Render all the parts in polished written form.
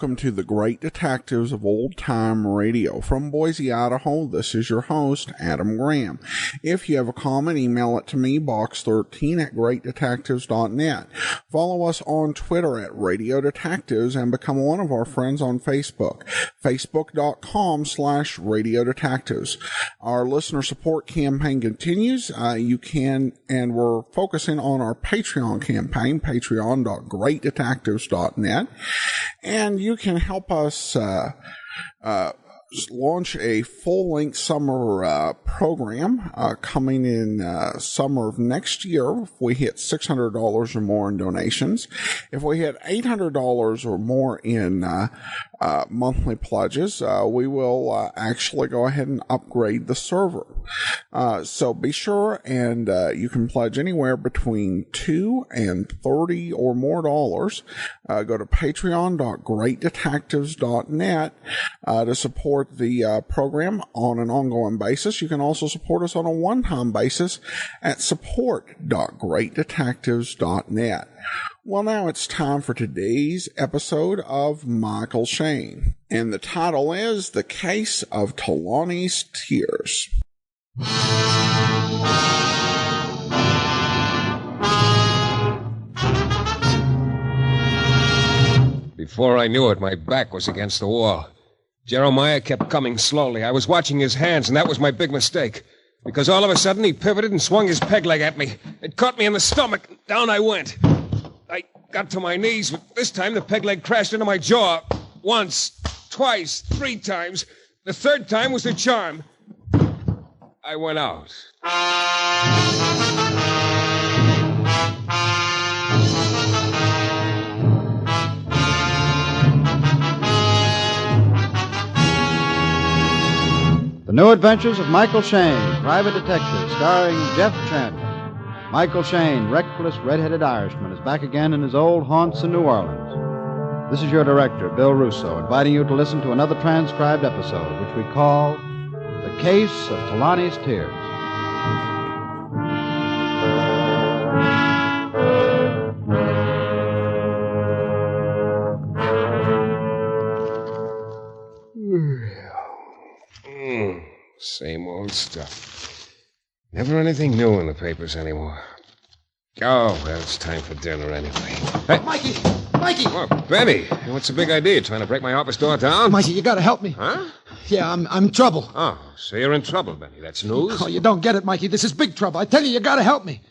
welcome to the Great Detectives of Old Time Radio. From Boise, Idaho, this is your host, Adam Graham. If you have a comment, email it to me, box13@greatdetectives.net. Follow us on Twitter at Radio Detectives and become one of our friends on Facebook, facebook.com/Radio Detectives. Our listener support campaign continues. You can, and we're focusing on our Patreon campaign, patreon.greatdetectives.net. And you can help us launch a full-length summer program coming in summer of next year if we hit $600 or more in donations. If we hit $800 or more in monthly pledges, we will actually go ahead and upgrade the server. So be sure, and you can pledge anywhere between $2 and $30 or more dollars. Go to patreon.greatdetectives.net to support the program on an ongoing basis. You can also support us on a one-time basis at support.greatdetectives.net. Well, now it's time for today's episode of Michael Shayne, and the title is The Case of Tahlani's Tears. Before I knew it, my back was against the wall. Jeremiah kept coming slowly. I was watching his hands, and that was my big mistake. Because all of a sudden, he pivoted and swung his peg leg at me. It caught me in the stomach. Down I went. I got to my knees, but this time the peg leg crashed into my jaw. Once, twice, 3 times. The third time was the charm. I went out. The New Adventures of Michael Shayne, Private Detective, starring Jeff Chandler. Michael Shayne, reckless, red-headed Irishman, is back again in his old haunts in New Orleans. This is your director, Bill Russo, inviting you to listen to another transcribed episode, which we call The Case of Tahlani's Tears. Same old stuff. Never anything new in the papers anymore. Oh, well, it's time for dinner anyway. Hey. Mikey! Oh, Benny, what's the big idea? Trying to break my office door down? Mikey, you gotta help me. Huh? Yeah, I'm in trouble. Oh, so you're in trouble, Benny. That's news? Oh, you don't get it, Mikey. This is big trouble. I tell you gotta help me.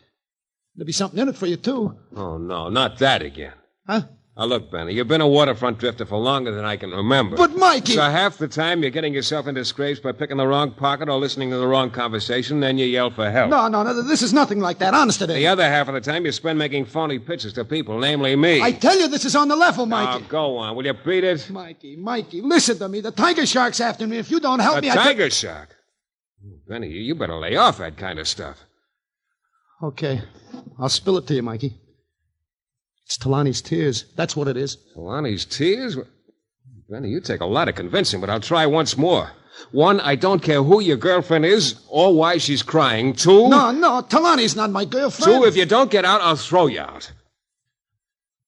There'll be something in it for you, too. Oh, no, not that again. Huh? Now, look, Benny, you've been a waterfront drifter for longer than I can remember. But, Mikey... So half the time you're getting yourself into scrapes by picking the wrong pocket or listening to the wrong conversation, then you yell for help. No, this is nothing like that, honest today. The other half of the time you spend making phony pitches to people, namely me. I tell you this is on the level, Mikey. Now, go on. Will you beat it? Mikey, listen to me. The tiger shark's after me. If you don't help me... A tiger shark? Benny, you better lay off that kind of stuff. Okay. I'll spill it to you, Mikey. It's Tahlani's tears. That's what it is. Tahlani's tears? Benny, you take a lot of convincing, but I'll try once more. 1, I don't care who your girlfriend is or why she's crying. 2... No, Tahlani's not my girlfriend. 2, if you don't get out, I'll throw you out.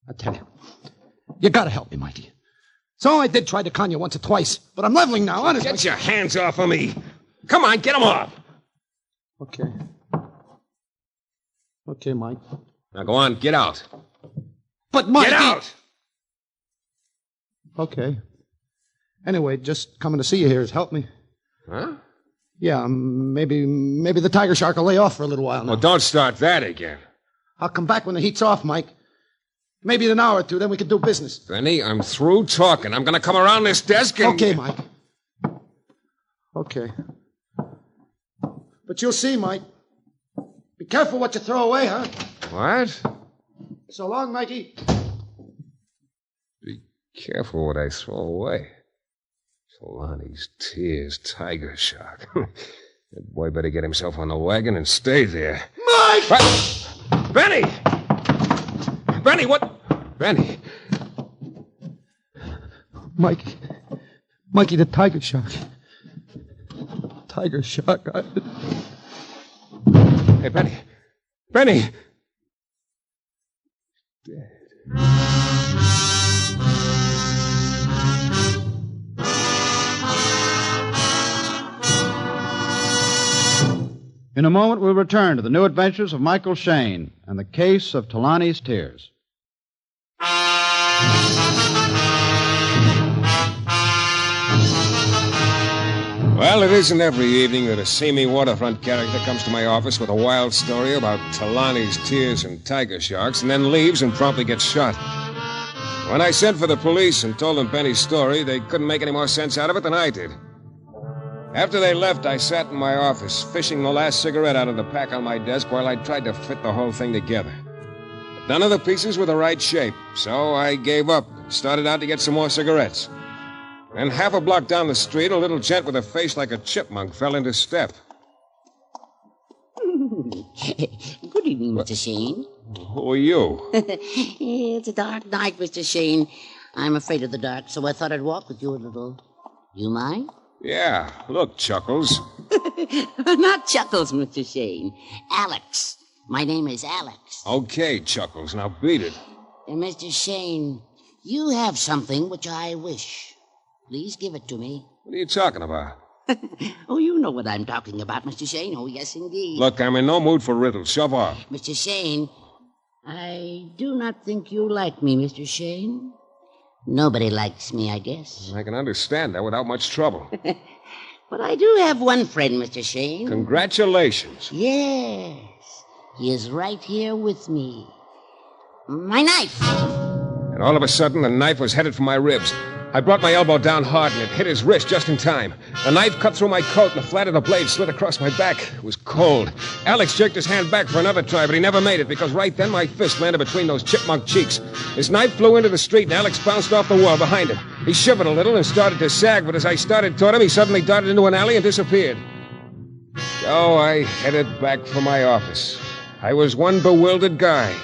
I tell you, you gotta help me, Mikey. So I did try to con you once or twice, but I'm leveling now, honestly. Get your hands off of me. Come on, get them off. Okay, Mike. Now go on, get out. But, Mikey... Get out! Okay. Anyway, just coming to see you here has helped me. Huh? Yeah, maybe the tiger shark will lay off for a little while now. Well, don't start that again. I'll come back when the heat's off, Mike. Maybe in an hour or 2, then we can do business. Benny, I'm through talking. I'm going to come around this desk and... Okay, Mike. Okay. But you'll see, Mike. Be careful what you throw away, huh? What? So long, Mikey. Be careful what I throw away. Tahlani's tears, tiger shark. That boy better get himself on the wagon and stay there. Mike! What? Benny! Benny, what? Benny! Mikey, the tiger shark. Tiger shark. Hey, Benny. Benny! Dead. In a moment, we'll return to the new adventures of Michael Shayne and the case of Tahlani's tears. Well, it isn't every evening that a seamy waterfront character comes to my office with a wild story about Tahlani's tears and tiger sharks and then leaves and promptly gets shot. When I sent for the police and told them Benny's story, they couldn't make any more sense out of it than I did. After they left, I sat in my office, fishing the last cigarette out of the pack on my desk while I tried to fit the whole thing together. But none of the pieces were the right shape, so I gave up and started out to get some more cigarettes. And half a block down the street, a little gent with a face like a chipmunk fell into step. Good evening, Mr. Shayne. Who are you? It's a dark night, Mr. Shayne. I'm afraid of the dark, so I thought I'd walk with you a little. You mind? Yeah, look, Chuckles. Not Chuckles, Mr. Shayne. Alex. My name is Alex. Okay, Chuckles, now beat it. Mr. Shayne, you have something which I wish. Please give it to me. What are you talking about? Oh, you know what I'm talking about, Mr. Shayne. Oh, yes, indeed. Look, I'm in no mood for riddles. Shove off. Mr. Shayne, I do not think you like me, Mr. Shayne. Nobody likes me, I guess. I can understand that without much trouble. But I do have one friend, Mr. Shayne. Congratulations. Yes. He is right here with me. My knife. And all of a sudden, the knife was headed for my ribs. I brought my elbow down hard, and it hit his wrist just in time. The knife cut through my coat, and the flat of the blade slid across my back. It was cold. Alex jerked his hand back for another try, but he never made it, because right then my fist landed between those chipmunk cheeks. His knife flew into the street, and Alex bounced off the wall behind him. He shivered a little and started to sag, but as I started toward him, he suddenly darted into an alley and disappeared. So I headed back for my office. I was one bewildered guy.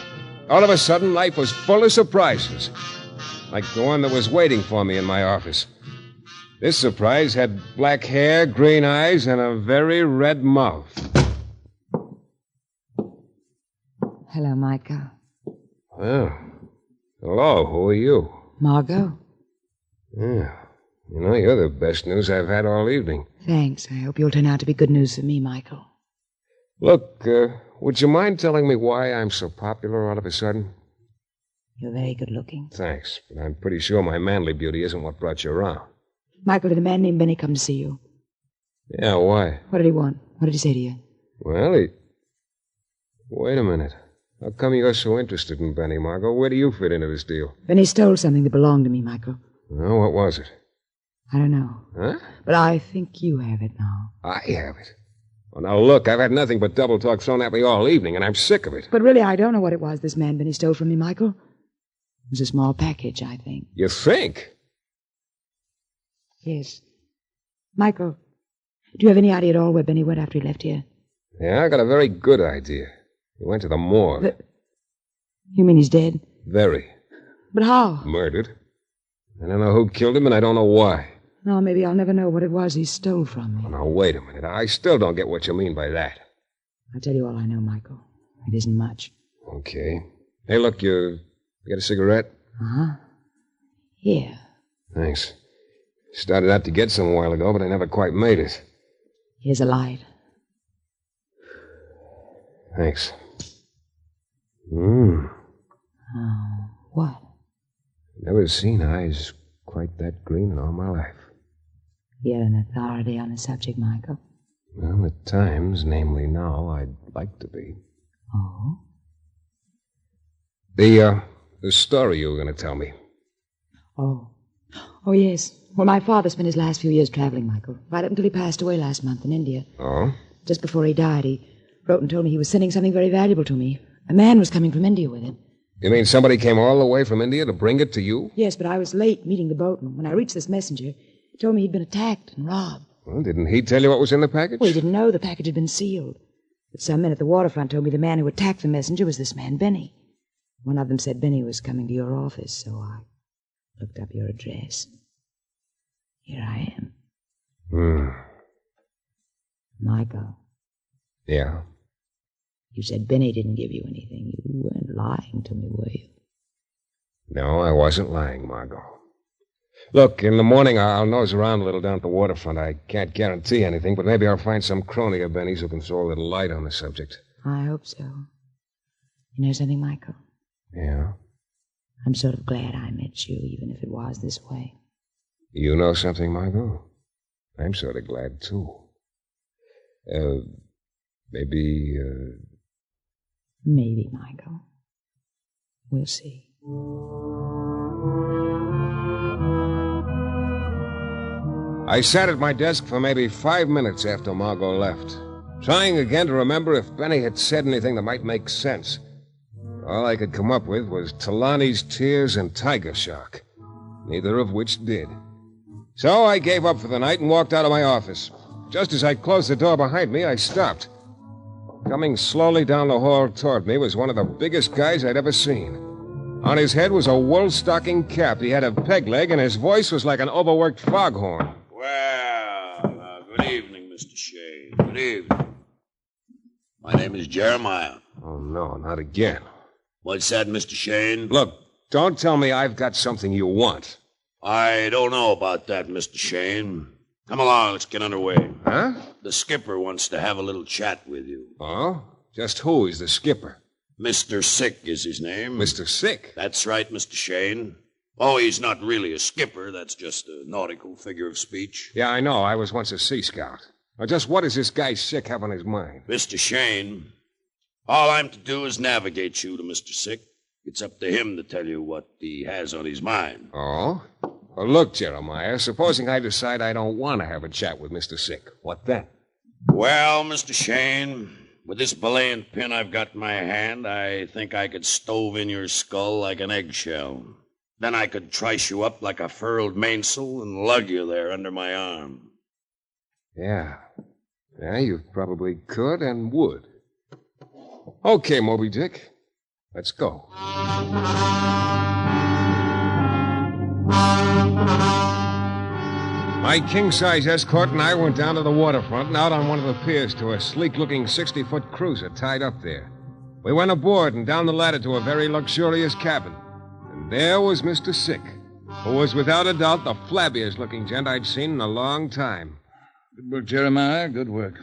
All of a sudden, life was full of surprises, like the one that was waiting for me in my office. This surprise had black hair, green eyes, and a very red mouth. Hello, Michael. Oh. Hello, who are you? Margot? Yeah. You know, you're the best news I've had all evening. Thanks. I hope you'll turn out to be good news for me, Michael. Look, would you mind telling me why I'm so popular all of a sudden? You're very good looking. Thanks, but I'm pretty sure my manly beauty isn't what brought you around. Michael, did a man named Benny come to see you? Yeah, why? What did he want? What did he say to you? Well, Wait a minute. How come you're so interested in Benny, Margot? Where do you fit into this deal? Benny stole something that belonged to me, Michael. Oh, what was it? I don't know. Huh? But I think you have it now. I have it. Well, now look, I've had nothing but double talk thrown at me all evening, and I'm sick of it. But really, I don't know what it was this man Benny stole from me, Michael. It was a small package, I think. You think? Yes. Michael, do you have any idea at all where Benny went after he left here? Yeah, I got a very good idea. He went to the morgue. You mean he's dead? Very. But how? Murdered. I don't know who killed him, and I don't know why. No, maybe I'll never know what it was he stole from me. Oh, now, wait a minute. I still don't get what you mean by that. I'll tell you all I know, Michael. It isn't much. Okay. Hey, look, you get a cigarette? Uh-huh. Here. Thanks. Started out to get some a while ago, but I never quite made it. Here's a light. Thanks. Oh, what? Never seen eyes quite that green in all my life. You're an authority on the subject, Michael. Well, at times, namely now, I'd like to be. Oh? The story you were going to tell me. Oh. Oh, yes. Well, my father spent his last few years traveling, Michael. Right up until he passed away last month in India. Oh? Just before he died, he wrote and told me he was sending something very valuable to me. A man was coming from India with it. You mean somebody came all the way from India to bring it to you? Yes, but I was late meeting the boatman. When I reached this messenger, he told me he'd been attacked and robbed. Well, didn't he tell you what was in the package? Well, he didn't know the package had been sealed. But some men at the waterfront told me the man who attacked the messenger was this man, Benny. One of them said Benny was coming to your office, so I looked up your address. Here I am. Michael. Yeah? You said Benny didn't give you anything. You weren't lying to me, were you? No, I wasn't lying, Margot. Look, in the morning I'll nose around a little down at the waterfront. I can't guarantee anything, but maybe I'll find some crony of Benny's who can throw a little light on the subject. I hope so. You know something, Michael? Yeah? I'm sort of glad I met you, even if it was this way. You know something, Michael? I'm sort of glad, too. Maybe, Maybe, Michael. We'll see. I sat at my desk for maybe 5 minutes after Margot left, trying again to remember if Benny had said anything that might make sense. All I could come up with was Tahlani's tears and tiger shark, neither of which did. So I gave up for the night and walked out of my office. Just as I closed the door behind me, I stopped. Coming slowly down the hall toward me was one of the biggest guys I'd ever seen. On his head was a wool-stocking cap. He had a peg leg, and his voice was like an overworked foghorn. Well, good evening, Mr. Shayne. Good evening. My name is Jeremiah. Oh, no, not again. What's that, Mr. Shayne? Look, don't tell me I've got something you want. I don't know about that, Mr. Shayne. Come along, let's get underway. Huh? The skipper wants to have a little chat with you. Oh? Just who is the skipper? Mr. Sick is his name. Mr. Sick? That's right, Mr. Shayne. Oh, he's not really a skipper. That's just a nautical figure of speech. Yeah, I know. I was once a Sea Scout. Now, just what does this guy Sick have on his mind? Mr. Shayne, all I'm to do is navigate you to Mr. Sick. It's up to him to tell you what he has on his mind. Oh? Well, look, Jeremiah, supposing I decide I don't want to have a chat with Mr. Sick, what then? Well, Mr. Shayne, with this belaying pin I've got in my hand, I think I could stove in your skull like an eggshell. Then I could trice you up like a furled mainsail and lug you there under my arm. Yeah. Yeah, you probably could and would. Okay, Moby Dick. Let's go. My king-size escort and I went down to the waterfront and out on one of the piers to a sleek-looking 60-foot cruiser tied up there. We went aboard and down the ladder to a very luxurious cabin. And there was Mr. Sick, who was without a doubt the flabbiest-looking gent I'd seen in a long time. Good work, Jeremiah. Good work.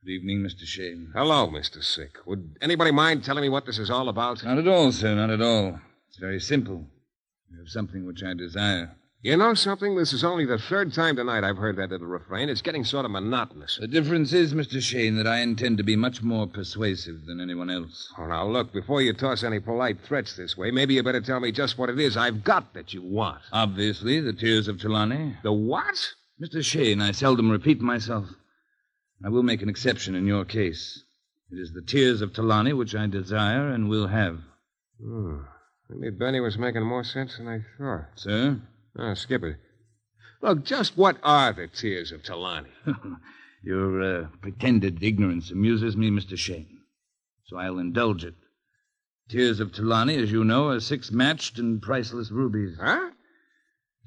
Good evening, Mr. Shayne. Hello, Mr. Sick. Would anybody mind telling me what this is all about? Not at all, sir, not at all. It's very simple. You have something which I desire. You know something? This is only the third time tonight I've heard that little refrain. It's getting sort of monotonous. The difference is, Mr. Shayne, that I intend to be much more persuasive than anyone else. Oh, now, look, before you toss any polite threats this way, maybe you better tell me just what it is I've got that you want. Obviously, the tears of Tahlani. The what? Mr. Shayne, I seldom repeat myself. I will make an exception in your case. It is the tears of Tahlani which I desire and will have. Maybe Benny was making more sense than I thought. Sir? Skipper. Look, just what are the tears of Tahlani? Your pretended ignorance amuses me, Mr. Shayne. So I'll indulge it. Tears of Tahlani, as you know, are 6 matched and priceless rubies. Huh?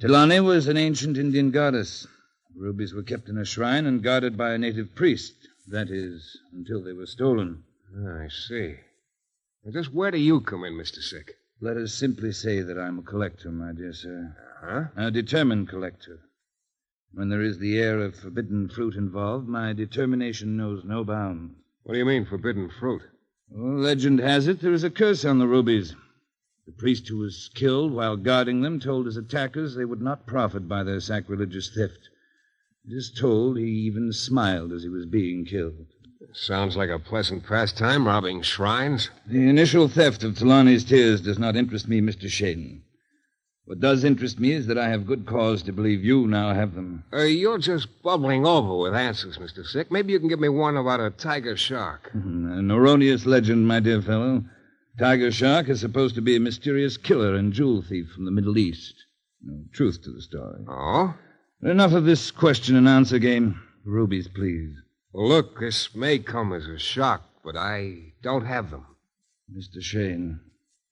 Tahlani was an ancient Indian goddess. Rubies were kept in a shrine and guarded by a native priest. That is, until they were stolen. I see. Now, just where do you come in, Mr. Sick? Let us simply say that I'm a collector, my dear sir. Huh? A determined collector. When there is the air of forbidden fruit involved, my determination knows no bounds. What do you mean, forbidden fruit? Well, legend has it there is a curse on the rubies. The priest who was killed while guarding them told his attackers they would not profit by their sacrilegious theft. It is told he even smiled as he was being killed. Sounds like a pleasant pastime, robbing shrines. The initial theft of Tahlani's tears does not interest me, Mr. Shayne. What does interest me is that I have good cause to believe you now have them. You're just bubbling over with answers, Mr. Sick. Maybe you can give me one about a tiger shark. An erroneous legend, my dear fellow. Tiger shark is supposed to be a mysterious killer and jewel thief from the Middle East. No truth to the story. Oh? Enough of this question and answer game. Rubies, please. Well, look, this may come as a shock, but I don't have them. Mr. Shayne,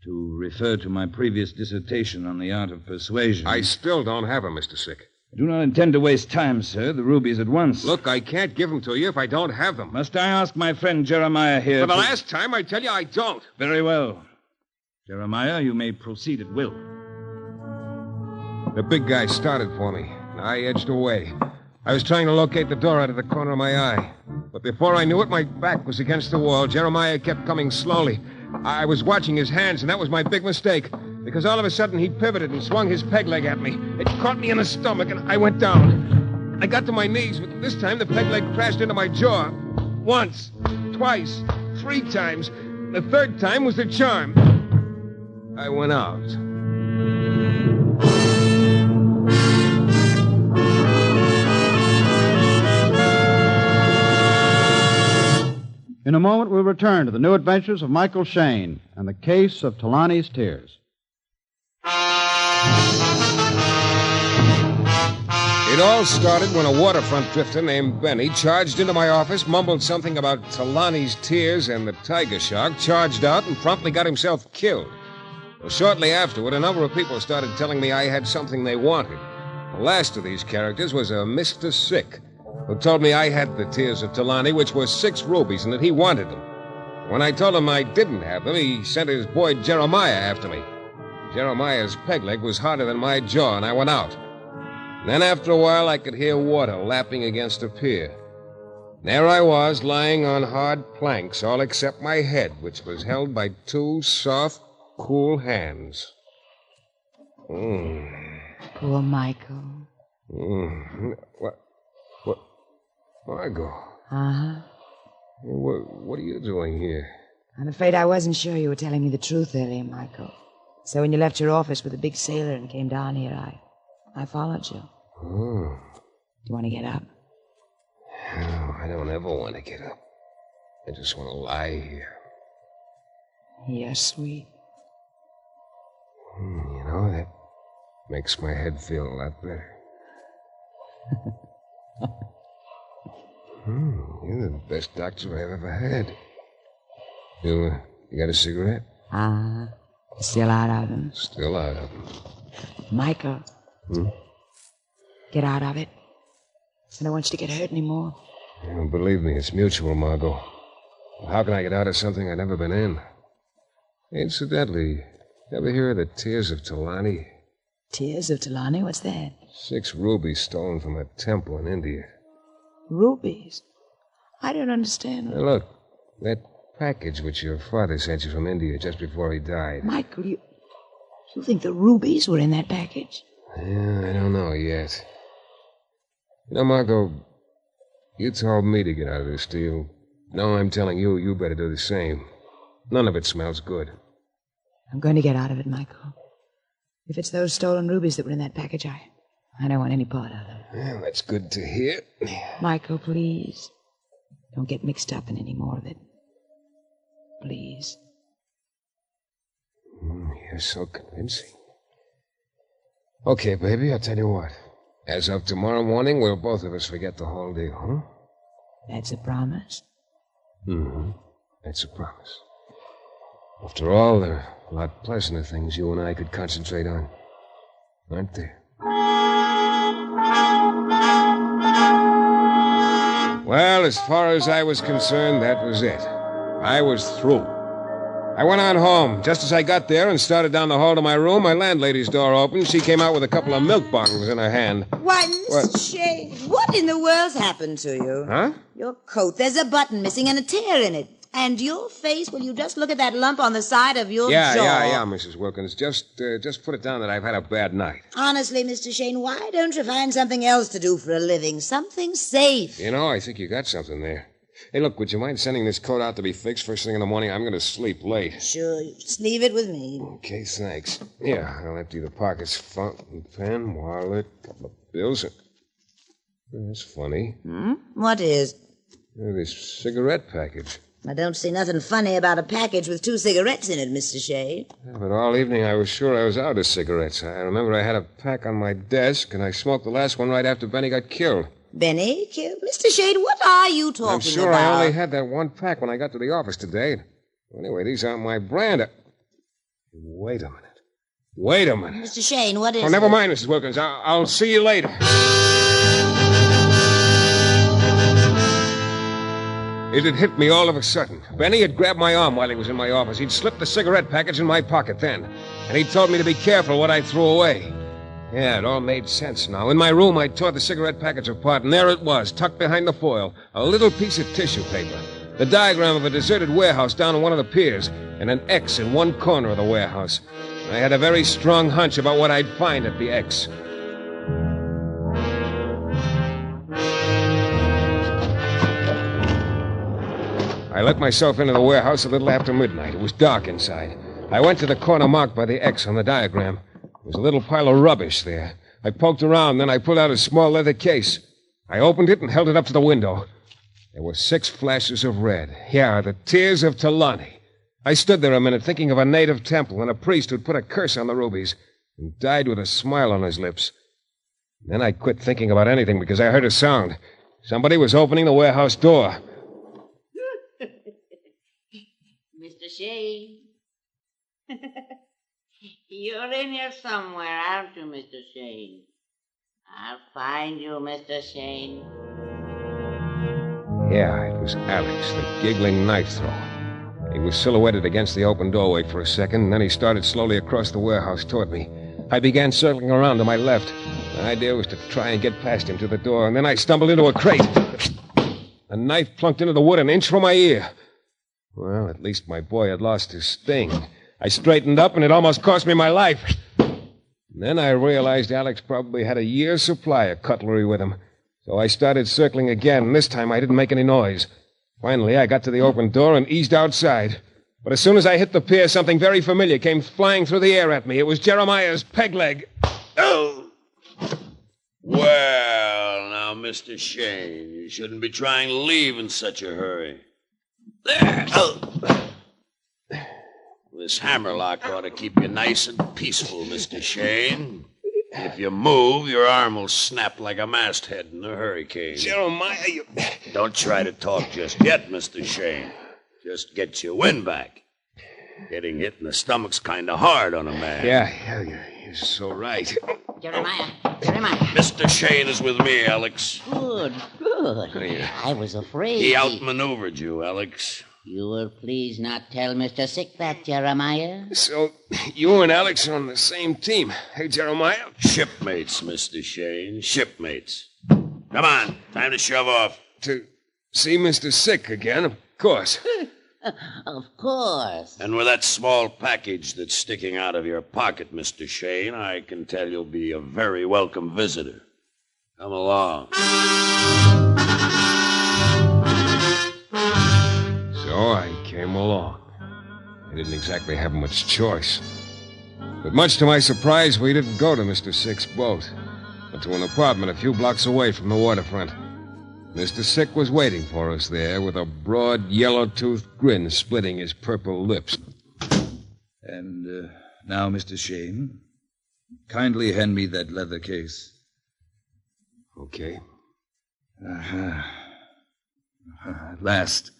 to refer to my previous dissertation on the art of persuasion. I still don't have them, Mr. Sick. I do not intend to waste time, sir. The rubies at once. Look, I can't give them to you if I don't have them. Must I ask my friend Jeremiah here? For the last time, I tell you I don't. Very well. Jeremiah, you may proceed at will. The big guy started for me. I edged away. I was trying to locate the door out of the corner of my eye. But before I knew it, my back was against the wall. Jeremiah kept coming slowly. I was watching his hands, and that was my big mistake. Because all of a sudden, he pivoted and swung his peg leg at me. It caught me in the stomach, and I went down. I got to my knees, but this time the peg leg crashed into my jaw. Once, twice, 3 times. The 3rd time was the charm. I went out. In a moment, we'll return to the new adventures of Michael Shayne and the case of Tahlani's tears. It all started when a waterfront drifter named Benny charged into my office, mumbled something about Tahlani's tears and the tiger shark, charged out, and promptly got himself killed. Well, shortly afterward, a number of people started telling me I had something they wanted. The last of these characters was a Mr. Sick, who told me I had the tears of Tahlani, which were 6 rubies, and that he wanted them. When I told him I didn't have them, he sent his boy Jeremiah after me. Jeremiah's peg leg was harder than my jaw, and I went out. And then after a while, I could hear water lapping against a pier. And there I was, lying on hard planks, all except my head, which was held by 2 soft, cool hands. Poor Michael. What? Margot. Uh-huh. What are you doing here? I'm afraid I wasn't sure you were telling me the truth earlier, Michael. So when you left your office with the big sailor and came down here, I followed you. Oh. Do you want to get up? No, I don't ever want to get up. I just want to lie here. You're sweet. You know, that makes my head feel a lot better. You're the best doctor I've ever had. You got a cigarette? Still out of them. Still out of them. Michael. Get out of it. I don't want you to get hurt anymore. Believe me, it's mutual, Margot. How can I get out of something I've never been in? Incidentally, ever hear of the tears of Tahlani? Tears of Tahlani? What's that? 6 rubies stolen from a temple in India. Rubies? I don't understand. Now look, that package which your father sent you from India just before he died. Michael, you think the rubies were in that package? Yeah, I don't know yet. You know, Margot, you told me to get out of this deal. Now I'm telling you, you better do the same. None of it smells good. I'm going to get out of it, Michael. If it's those stolen rubies that were in that package, I don't want any part of it. Well, that's good to hear. Michael, please. Don't get mixed up in any more of it. Please. You're so convincing. Okay, baby, I'll tell you what. As of tomorrow morning, we'll both of us forget the whole deal, huh? That's a promise? That's a promise. After all, there are a lot pleasanter things you and I could concentrate on. Aren't there? Well, as far as I was concerned, that was it. I was through. I went on home. Just as I got there and started down the hall to my room, my landlady's door opened. She came out with a couple of milk bottles in her hand. Why, Mr. Shayne, what in the world's happened to you? Huh? Your coat, there's a button missing and a tear in it. And your face, will you just look at that lump on the side of your jaw? Yeah, Mrs. Wilkins. Just put it down that I've had a bad night. Honestly, Mr. Shayne, why don't you find something else to do for a living? Something safe. You know, I think you got something there. Hey, look, would you mind sending this coat out to be fixed first thing in the morning? I'm going to sleep late. Sure, just leave it with me. Okay, thanks. Yeah, I'll empty the pockets, fountain pen, wallet, couple of bills. That's funny. What is? This cigarette package. I don't see nothing funny about a package with 2 cigarettes in it, Mr. Shayne. Yeah, but all evening I was sure I was out of cigarettes. I remember I had a pack on my desk, and I smoked the last one right after Benny got killed. Benny killed? Mr. Shayne, what are you talking about? I'm sure I only had that one pack when I got to the office today. Anyway, these aren't my brand. Wait a minute. Mr. Shayne, what is it? Oh, never mind, Mrs. Wilkins. I'll see you later. It had hit me all of a sudden. Benny had grabbed my arm while he was in my office. He'd slipped the cigarette package in my pocket then. And he told me to be careful what I threw away. Yeah, it all made sense now. In my room, I tore the cigarette package apart, and there it was, tucked behind the foil, a little piece of tissue paper. The diagram of a deserted warehouse down on one of the piers, and an X in one corner of the warehouse. I had a very strong hunch about what I'd find at the X. I let myself into the warehouse a little after midnight. It was dark inside. I went to the corner marked by the X on the diagram. There was a little pile of rubbish there. I poked around, then I pulled out a small leather case. I opened it and held it up to the window. There were 6 flashes of red. Yeah, the tears of Tahlani. I stood there a minute thinking of a native temple and a priest who'd put a curse on the rubies and died with a smile on his lips. Then I quit thinking about anything because I heard a sound. Somebody was opening the warehouse door. Mr. Shayne. You're in here somewhere, aren't you, Mr. Shayne? I'll find you, Mr. Shayne. Yeah, it was Alex, the giggling knife thrower. He was silhouetted against the open doorway for a second, and then he started slowly across the warehouse toward me. I began circling around to my left. The idea was to try and get past him to the door, and then I stumbled into a crate. A knife plunked into the wood an inch from my ear. Well, at least my boy had lost his sting. I straightened up, and it almost cost me my life. Then I realized Alex probably had a year's supply of cutlery with him. So I started circling again, and this time I didn't make any noise. Finally, I got to the open door and eased outside. But as soon as I hit the pier, something very familiar came flying through the air at me. It was Jeremiah's peg leg. Oh! Well, now, Mr. Shayne, you shouldn't be trying to leave in such a hurry. There! Oh! This hammerlock ought to keep you nice and peaceful, Mr. Shayne. If you move, your arm will snap like a masthead in a hurricane. Jeremiah, you... Don't try to talk just yet, Mr. Shayne. Just get your wind back. Getting hit in the stomach's kind of hard on a man. Yeah, you're so right. Jeremiah. Mr. Shayne is with me, Alex. Good. I was afraid. He outmaneuvered you, Alex. You will please not tell Mr. Sick that, Jeremiah. So, you and Alex are on the same team. Hey, Jeremiah? Shipmates, Mr. Shayne. Shipmates. Come on, time to shove off. To see Mr. Sick again, of course. Of course. And with that small package that's sticking out of your pocket, Mr. Shayne, I can tell you'll be a very welcome visitor. Come along. So I came along. I didn't exactly have much choice. But much to my surprise, we didn't go to Mr. Sick's boat, but to an apartment a few blocks away from the waterfront. Mr. Sick was waiting for us there with a broad, yellow-toothed grin splitting his purple lips. And now, Mr. Shayne, kindly hand me that leather case. Okay. At last.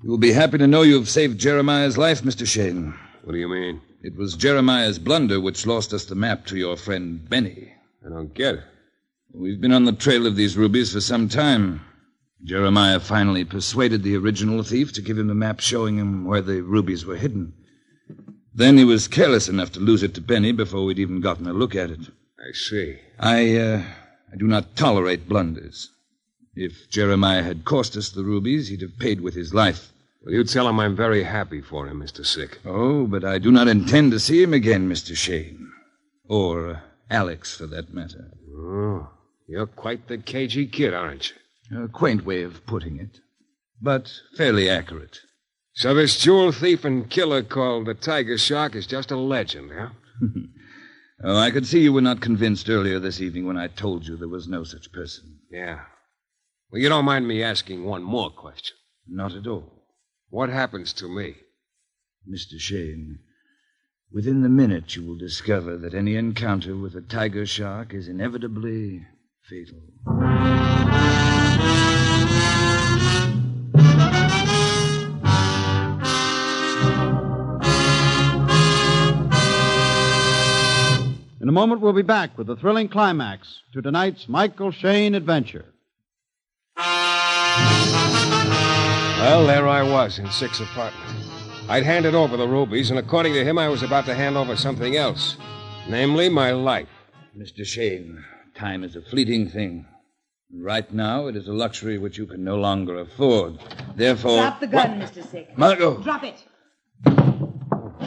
You will be happy to know you've saved Jeremiah's life, Mr. Shayne. What do you mean? It was Jeremiah's blunder which lost us the map to your friend Benny. I don't get it. We've been on the trail of these rubies for some time. Jeremiah finally persuaded the original thief to give him the map showing him where the rubies were hidden. Then he was careless enough to lose it to Benny before we'd even gotten a look at it. I see. I do not tolerate blunders. If Jeremiah had cost us the rubies, he'd have paid with his life. Well, you tell him I'm very happy for him, Mr. Sick. Oh, but I do not intend to see him again, Mr. Shayne. Or Alex, for that matter. Oh, you're quite the cagey kid, aren't you? A quaint way of putting it, but fairly accurate. So this jewel thief and killer called the Tiger Shark is just a legend, huh? Oh, I could see you were not convinced earlier this evening when I told you there was no such person. Yeah. Well, you don't mind me asking one more question? Not at all. What happens to me? Mr. Shayne, within the minute you will discover that any encounter with a tiger shark is inevitably fatal. In a moment, we'll be back with the thrilling climax to tonight's Michael Shayne adventure. Well, there I was in Sick's apartment. I'd handed over the rubies, and according to him, I was about to hand over something else. Namely, my life. Mr. Shayne, time is a fleeting thing. Right now, it is a luxury which you can no longer afford. Therefore... Drop the gun, Mr. Sick. Margot! Drop it.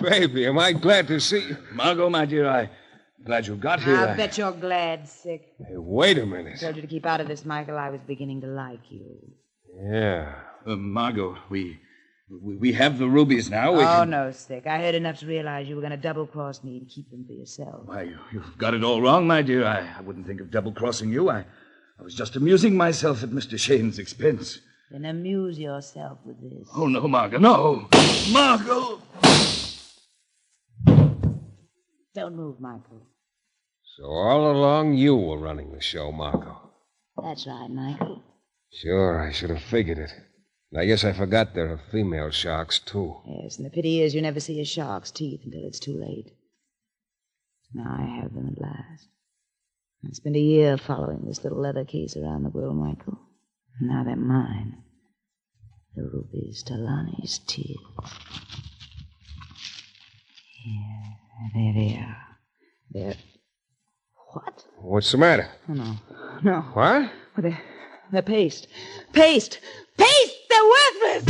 Baby, am I glad to see you. Margot, my dear, I'm glad you got here. I bet you're glad, Sick. Hey, wait a minute. I told you to keep out of this, Michael. I was beginning to like you. Yeah. Margot, we have the rubies now. Oh, no, Sick. I heard enough to realize you were going to double-cross me and keep them for yourself. Why, you've got it all wrong, my dear. I wouldn't think of double-crossing you. I was just amusing myself at Mr. Shayne's expense. Then amuse yourself with this. Oh, no, Margot, no. Margot! Don't move, Michael. So all along you were running the show, Margot. That's right, Michael. Sure, I should have figured it. And I guess I forgot there are female sharks, too. Yes, and the pity is you never see a shark's teeth until it's too late. Now I have them at last. I spent a year following this little leather case around the world, Michael. And now they're mine. The rubies, Tahlani's tears. Here, there they are. They're... What? What's the matter? Oh, no. What? Well, they're paste. Paste! Paste! They're worthless!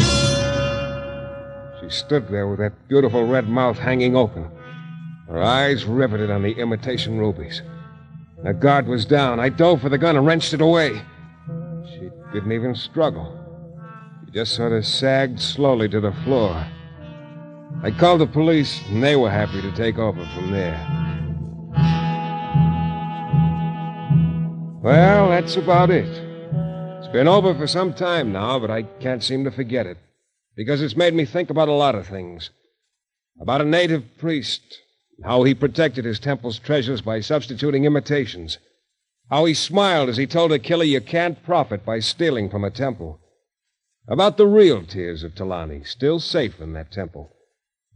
She stood there with that beautiful red mouth hanging open, her eyes riveted on the imitation rubies. The guard was down. I dove for the gun and wrenched it away. She didn't even struggle. She just sort of sagged slowly to the floor. I called the police, and they were happy to take over from there. Well, that's about it. It's been over for some time now, but I can't seem to forget it, because it's made me think about a lot of things. About a native priest, how he protected his temple's treasures by substituting imitations. How he smiled as he told a killer you can't profit by stealing from a temple. About the real tears of Tahlani, still safe in that temple.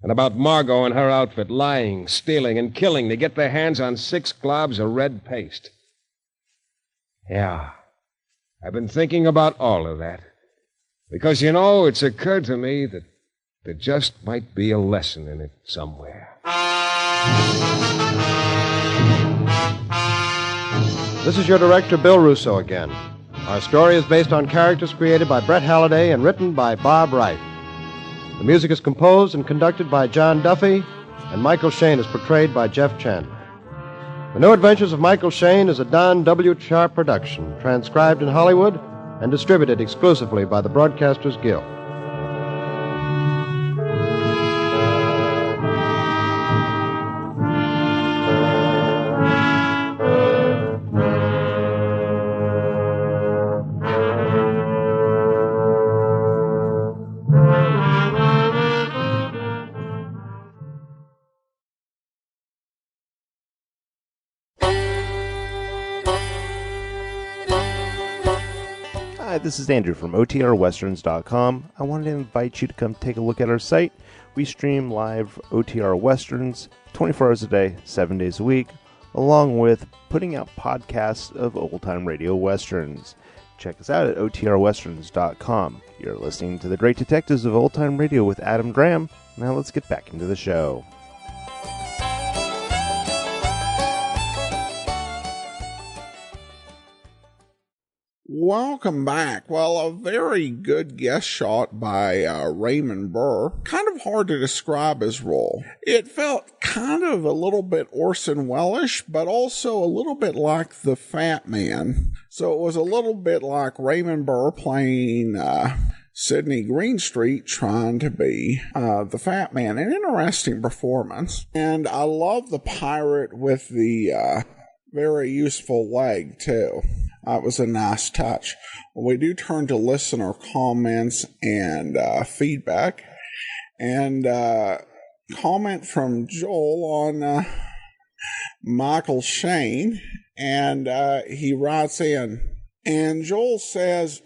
And about Margot and her outfit lying, stealing, and killing to get their hands on 6 globs of red paste. Yeah, I've been thinking about all of that. Because, you know, it's occurred to me that there just might be a lesson in it somewhere. This is your director, Bill Russo, again. Our story is based on characters created by Britt Halliday and written by Bob Wright. The music is composed and conducted by John Duffy, and Michael Shayne is portrayed by Jeff Chandler. The New Adventures of Michael Shayne is a Don W. Sharp production, transcribed in Hollywood and distributed exclusively by the Broadcasters Guild. Hi, this is Andrew from OTRWesterns.com. I wanted to invite you to come take a look at our site. We stream live OTR Westerns 24 hours a day, 7 days a week, along with putting out podcasts of old-time radio westerns. Check us out at OTRWesterns.com. You're listening to The Great Detectives of Old Time Radio with Adam Graham. Now let's get back into the show. Welcome back. Well, a very good guest shot by Raymond Burr. Kind of hard to describe his role. It felt kind of a little bit Orson Welles-ish, but also a little bit like the Fat Man. So it was a little bit like Raymond Burr playing Sidney Greenstreet trying to be the Fat Man. An interesting performance. And I love the pirate with the very useful leg, too. That was a nice touch. We do turn to listener comments and feedback. And comment from Joel on Michael Shayne. And he writes in. And Joel says,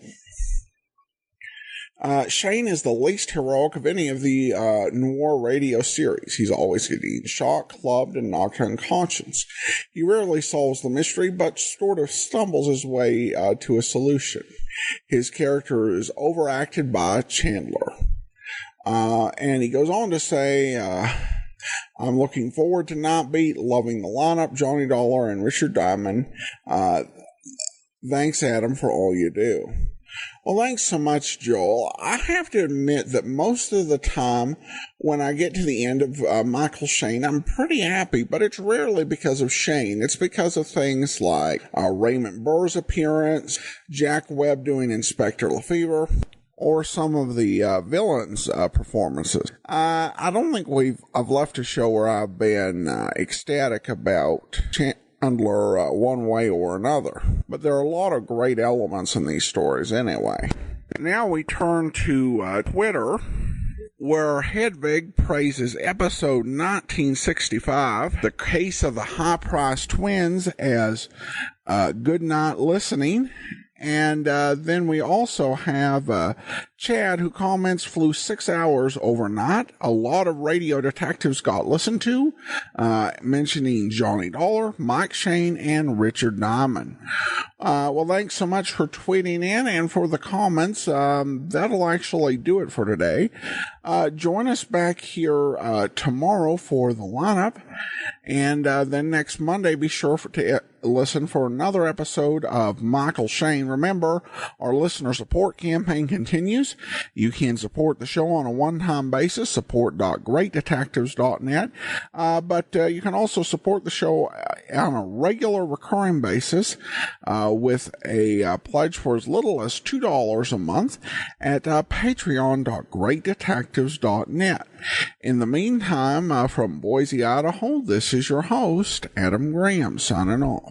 Shayne is the least heroic of any of the noir radio series. He's always getting shot, clubbed, and knocked unconscious. He rarely solves the mystery, but sort of stumbles his way to a solution. His character is overacted by Chandler. And he goes on to say, I'm looking forward to Night Beat, loving the lineup, Johnny Dollar and Richard Diamond. Thanks, Adam, for all you do. Well, thanks so much, Joel. I have to admit that most of the time when I get to the end of Michael Shayne, I'm pretty happy, but it's rarely because of Shayne. It's because of things like Raymond Burr's appearance, Jack Webb doing Inspector Lefevre, or some of the villains' performances. I don't think I've left a show where I've been ecstatic about Chandler one way or another. But there are a lot of great elements in these stories anyway. Now we turn to Twitter, where Hedvig praises episode 1965, The Case of the High-Priced Twins, as good night listening. And then we also have Chad, who comments, flew 6 hours overnight. A lot of radio detectives got listened to, mentioning Johnny Dollar, Mike Shayne, and Richard Diamond. Well, thanks so much for tweeting in and for the comments. That'll actually do it for today. Join us back here tomorrow for the lineup. And then next Monday, be sure to listen for another episode of Michael Shayne. Remember, our listener support campaign continues. You can support the show on a one-time basis, support.greatdetectives.net. But you can also support the show on a regular recurring basis with a pledge for as little as $2 a month at patreon.greatdetectives.net. In the meantime, from Boise, Idaho, this is your host, Adam Graham, signing off.